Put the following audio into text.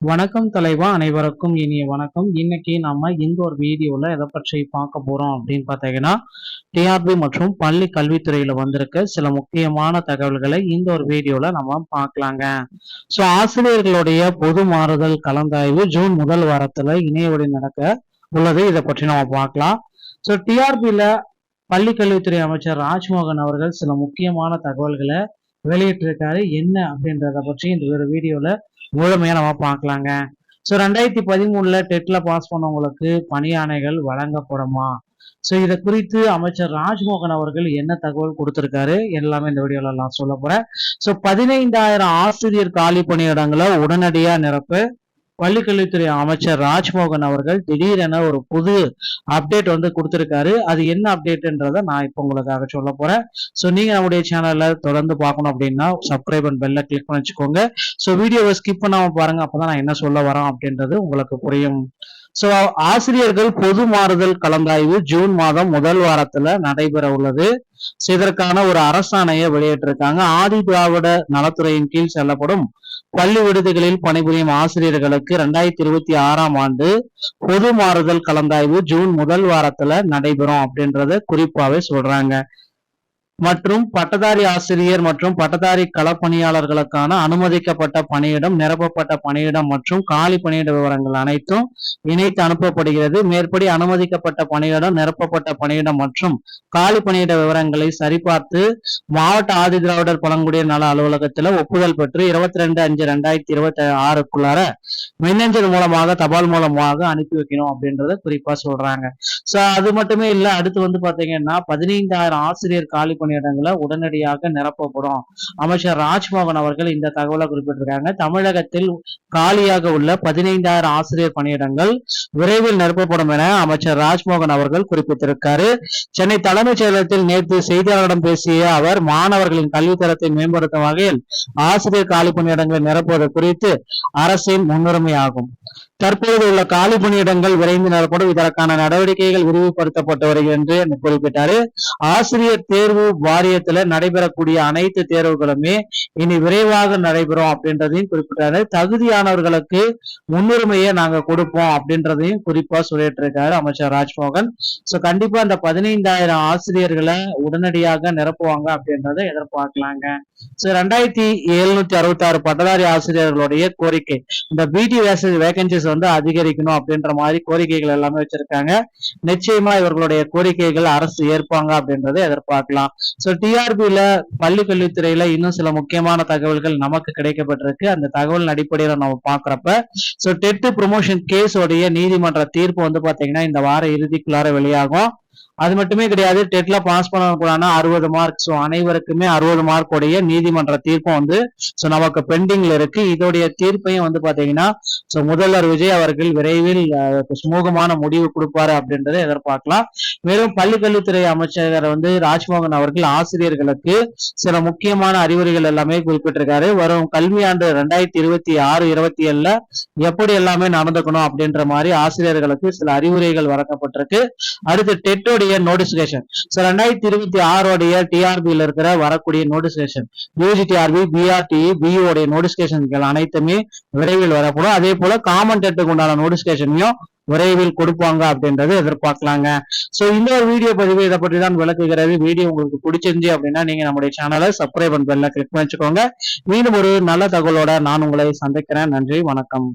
வணக்கம் தலைவா, அனைவருக்கும் இனிய வணக்கம். இன்னைக்கு நம்ம இந்த ஒரு வீடியோல எதை பற்றி பார்க்க போறோம் அப்படின்னு பார்த்தீங்கன்னா, டிஆர்பி மற்றும் பள்ளி கல்வித்துறையில வந்திருக்க சில முக்கியமான தகவல்களை இந்த ஒரு வீடியோல நம்ம பார்க்கலாங்க. ஸோ ஆசிரியர்களுடைய பொது மாறுதல் கலந்தாய்வு ஜூன் முதல் வாரத்துல இணையவழி நடக்க உள்ளது. இதை பற்றி நம்ம பார்க்கலாம். ஸோ டிஆர்பியில பள்ளி கல்வித்துறை அமைச்சர் ராஜ்மோகன் அவர்கள் சில முக்கியமான தகவல்களை வெளியிட்டிருக்காரு. என்ன அப்படின்றத பற்றி இந்த ஒரு வீடியோல முழுமையா நம்ம பார்க்கலாங்க. ஸோ 2013 டெட்ல பாஸ் பண்ணவங்களுக்கு பணியாணைகள் வழங்கப்படுமா? ஸோ இதை குறித்து அமைச்சர் ராஜ்மோகன் அவர்கள் என்ன தகவல் கொடுத்திருக்காரு எல்லாமே இந்த வீடியோல நான் சொல்ல போறேன். ஸோ 15,000 ஆசிரியர் காலி பணியிடங்களை உடனடியா நிரப்ப பள்ளிக்கல்வித்துறை அமைச்சர் ராஜ்மோகன் அவர்கள் திடீரென ஒரு புது அப்டேட் கொடுத்திருக்காரு. அது என்ன அப்டேட்ன்றத நான் இப்போ உங்களுக்காக சொல்ல போறேன். ஸோ நீங்க நம்முடைய சேனல்ல தொடர்ந்து பார்க்கணும் அப்படின்னா சப்ஸ்கிரைப் அண்ட் பெல்ல கிளிக் பண்ணி வச்சுக்கோங்க. ஸோ வீடியோவை ஸ்கிப் பண்ணாம பாருங்க, அப்பதான் நான் என்ன சொல்ல வரேன் அப்படின்றது உங்களுக்கு புரியும். ஸோ ஆசிரியர்கள் பொது மாறுதல் கலந்தாய்வு ஜூன் மாதம் முதல் வாரத்துல நடைபெற உள்ளது. இதற்கான ஒரு அரசாணையை வெளியிட்டிருக்காங்க. ஆதி திராவிட நலத்துறையின் கீழ் செல்லப்படும் பள்ளி விடுதிகளில் பணிபுரியும் ஆசிரியர்களுக்கு 2026ஆம் ஆண்டு பொது மாறுதல் கலந்தாய்வு ஜூன் முதல் வாரத்துல நடைபெறும் அப்படின்றத குறிப்பாவே சொல்றாங்க. மற்றும் பட்டதாரி ஆசிரியர் மற்றும் பட்டதாரி களப்பணியாளர்களுக்கான அனுமதிக்கப்பட்ட பணியிடம், நிரப்பப்பட்ட பணியிடம் மற்றும் காலி பணியிட விவரங்கள் அனைத்தும் இணைத்து அனுப்பப்படுகிறது. மேற்படி அனுமதிக்கப்பட்ட பணியிடம், நிரப்பப்பட்ட பணியிடம் மற்றும் காலி பணியிட விவரங்களை சரிபார்த்து மாவட்ட ஆதி திராவிடர் பழங்குடியினர் நல அலுவலகத்துல ஒப்புதல் பெற்று 22/5/2026க்குள்ளார மின்னஞ்சல் மூலமாக, தபால் மூலமாக அனுப்பி வைக்கணும் அப்படின்றத குறிப்பா சொல்றாங்க. சோ அது மட்டுமே இல்ல, அடுத்து பாத்தீங்கன்னா 15,000 ஆசிரியர் காலி பணியிடங்களை உடனடியாக நிரப்பப்படும். அமைச்சர் ராஜ்மோகன் அவர்கள் இந்த தகவலை குறிப்பிட்டிருக்காங்க. தமிழகத்தில் காலியாக உள்ள 15,000 ஆசிரியர் பணியிடங்கள் விரைவில் நிரப்பப்படும் என அமைச்சர் ராஜ்மோகன் அவர்கள் குறிப்பிட்டிருக்காரு. சென்னை தலைமைச் செயலகத்தில் நேற்று செய்தியாளர்களிடம் பேசிய அவர், மாணவர்களின் கல்வித்தரத்தை மேம்படுத்தும் வகையில் ஆசிரியர் காலி பணியிடங்களை நிரப்புவது குறித்து அரசின் முன்னுரிமையாகும். தற்போது உள்ள காலி பணியிடங்கள் விரைந்து நிரப்படும். இதற்கான நடவடிக்கைகள் விரிவுபடுத்தப்பட்டு வருகிறது என்று குறிப்பிட்டாரு. ஆசிரியர் தேர்வு வாரியத்துல நடைபெறக்கூடிய அனைத்து தேர்வுகளுமே இனி விரைவாக நடைபெறும் அப்படின்றதையும் குறிப்பிட்டாரு. தகுதியானவர்களுக்கு முன்னுரிமையை நாங்க கொடுப்போம் அப்படின்றதையும் குறிப்பா சொல்லிட்டு இருக்காரு அமைச்சர் ராஜ்மோகன். சோ கண்டிப்பா இந்த 15,000 ஆசிரியர்களை உடனடியாக நிரப்புவாங்க அப்படின்றத எதிர்பார்க்கலாங்க. சோ 2,766 பட்டதாரி ஆசிரியர்களுடைய கோரிக்கை, இந்த பிடி வேகன்சிஸ் அதிகரிக்கணும் அப்படின்ற மாதிரி கோரிக்கைகள் எல்லாமே வச்சிருக்காங்க. நிச்சயமா இவர்களுடைய கோரிக்கைகள் அரசு ஏற்பாங்க அப்படின்றத எதிர்பார்க்கலாம். சோ டிஆர்பியில பள்ளி கல்வித்துறையில இன்னும் சில முக்கியமான தகவல்கள் நமக்கு கிடைக்கப்பட்டிருக்கு. அந்த தகவல் அடிப்படையில நம்ம பாக்குறப்ப சோ டெட் ப்ரொமோஷன் கேஸ் உடைய நீதிமன்ற தீர்ப்பு பாத்தீங்கன்னா இந்த வார இறுதிக்குள்ளார வெளியாகும். அது மட்டுமே கிடையாது, டெட்ல பாஸ் பண்ணக்கூடாது 60 மார்க். ஸோ அனைவருக்குமே 60 மார்க் உடைய நீதிமன்ற தீர்ப்பும் ஸோ நமக்கு பெண்டிங்ல இருக்கு. இதோடைய தீர்ப்பையும் பாத்தீங்கன்னா ஸோ முதல்வர் விஜய் அவர்கள் விரைவில் சுமூகமான முடிவு கொடுப்பாரு அப்படின்றத எதிர்பார்க்கலாம். மேலும் பள்ளிக்கல்வித்துறை அமைச்சர் ராஜ்மோகன் அவர்கள் ஆசிரியர்களுக்கு சில முக்கியமான அறிவுரைகள் எல்லாமே குறிப்பிட்டிருக்காரு. வரும் கல்வியாண்டு 2026-27ல எப்படி எல்லாமே நடந்துக்கணும் அப்படின்ற மாதிரி ஆசிரியர்களுக்கு சில அறிவுரைகள் வழங்கப்பட்டிருக்கு. அடுத்து டெட்டோடைய நோட்டிபிகேஷன், 2026 டிஆர்பியில் இருக்கிற வரக்கூடிய நோட்டிபிகேஷன், யூஜிடிஆர்பி, பிஆர்டி, பியூ உடைய நோட்டிபிகேஷன்கள் அனைத்துமே விரைவில் வரப்படும். அதே போல காமன் டெட்டுக்கு உண்டான நோட்டிபிகேஷனையும் விரைவில் கொடுப்பாங்க அப்படின்றது எதிர்பார்க்கலாங்க. சோ இந்த ஒரு வீடியோ பதிவு இதை பற்றி தான் விளக்குகிறது. வீடியோ உங்களுக்கு பிடிச்சிருந்துச்சு அப்படின்னா நீங்க நம்முடைய சேனலை சப்ஸ்கிரைப் பண்ணி பெல்ல கிளிக் பண்ணிக்கோங்க. மீண்டும் ஒரு நல்ல தகவலோட நான் உங்களை சந்திக்கிறேன். நன்றி, வணக்கம்.